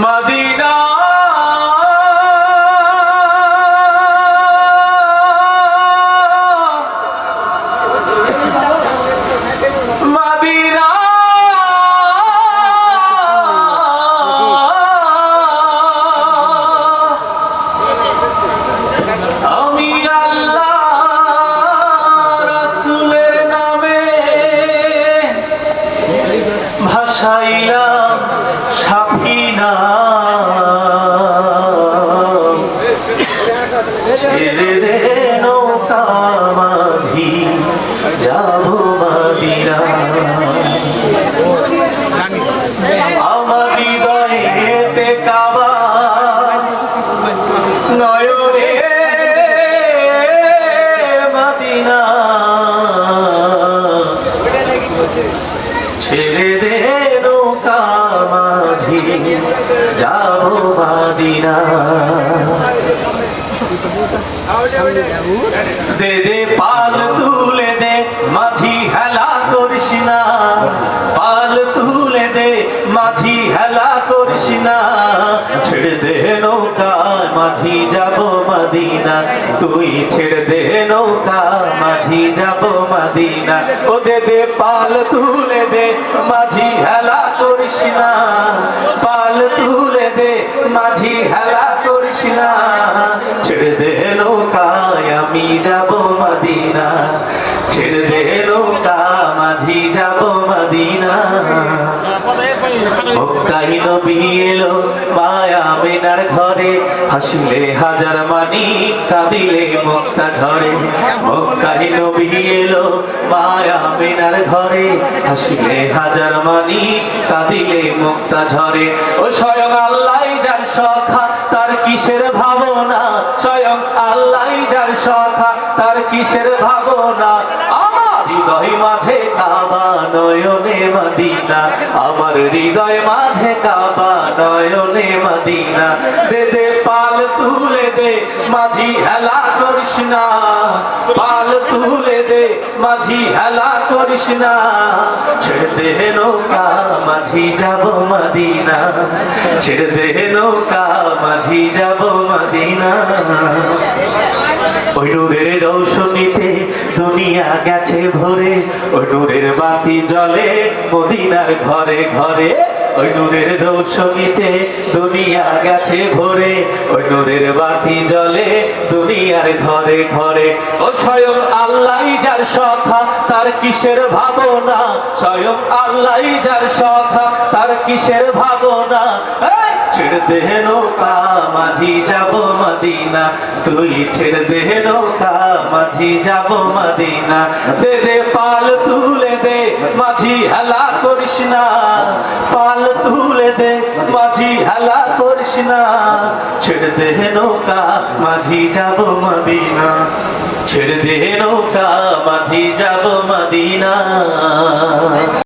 Medina Medina আমি আল্লাহ রাসূলের নামে ভাসাইলাম সাফিনা ছেড়ে দে নৌকা মাঝি যাব মদিনা আমার হৃদয়েতে কাবা নয়নে মদিনা ছেড়ে দে নৌকা মাঝি যাব মদিনা দে দে পাল তুলে দে মাঝি হেলা করিস না পাল তুলে দে মাঝি হেলা করিস না ছেড়ে দে নৌকা মাঝি যাব মদিনা তুই ছেড়ে দে নৌকা মাঝি যাব মদিনা ও দে দে পাল তুলে দে মাঝি হেলা করিস না পাল তুলে দে মাঝি হেলা করিস না ছেড়ে দে নৌকায় আমি যাব মদিনা ছেড়ে দে নৌকা মাঝি যাব মদিনা মক্কায় নবী এলো মায়া আমিনার ঘরে হাসলে হাজার মানি কাঁদিলে মুক্তা ঝরে মক্কায় নবী এলো মায়া আমিনার ঘরে হাসলে হাজার মানি কাঁদিলে মুক্তা ঝরে ও স্বয়ং আল্লাহ যার সখা তার কিসের ভাবনা স্বয়ং আল্লাহ যার সখা তার কিসের ভাবনা আমার হৃদয় মাঝে কাবা নয়নে মদিনা আমার হৃদয় মাঝে কাবা নয়নে মদিনা দে দে পাল তুলে দে মাঝি হেলা করিস না পাল তুলে দে মাঝি হেলা করিস না ছেড়ে দে নৌকা মাঝি যাব মদিনা ছেড়ে দে নৌকা মাঝি যাব মদিনা ওই নূরের রৌশনীতে দুনিয়া গেছে ভরে ওই নূরের বাতি জ্বলে মদিনার ঘরে ঘরে ওই নূরের রৌশনীতে দুনিয়া গেছে ভরে ওই নূরের বাতি জ্বলে দুনিয়ার ঘরে ঘরে ও স্বয়ং আল্লাহ যার সখা তার কিসের ভাবনা স্বয়ং আল্লাহ যার সখা তার কিসের ভাবনা ছেড়ে দে নৌকা মাঝি যাব মদিনা তুই ছেড়ে দে নৌকা মাঝি যাব মদিনা দে দে পাল তুলে দে মাঝি হেলা করিস না পাল তুলে দে মাঝি হেলা করিস না ছেড়ে দে নৌকা মাঝি যাব মদিনা ছেড়ে দে নৌকা মাঝি যাব মদিনা।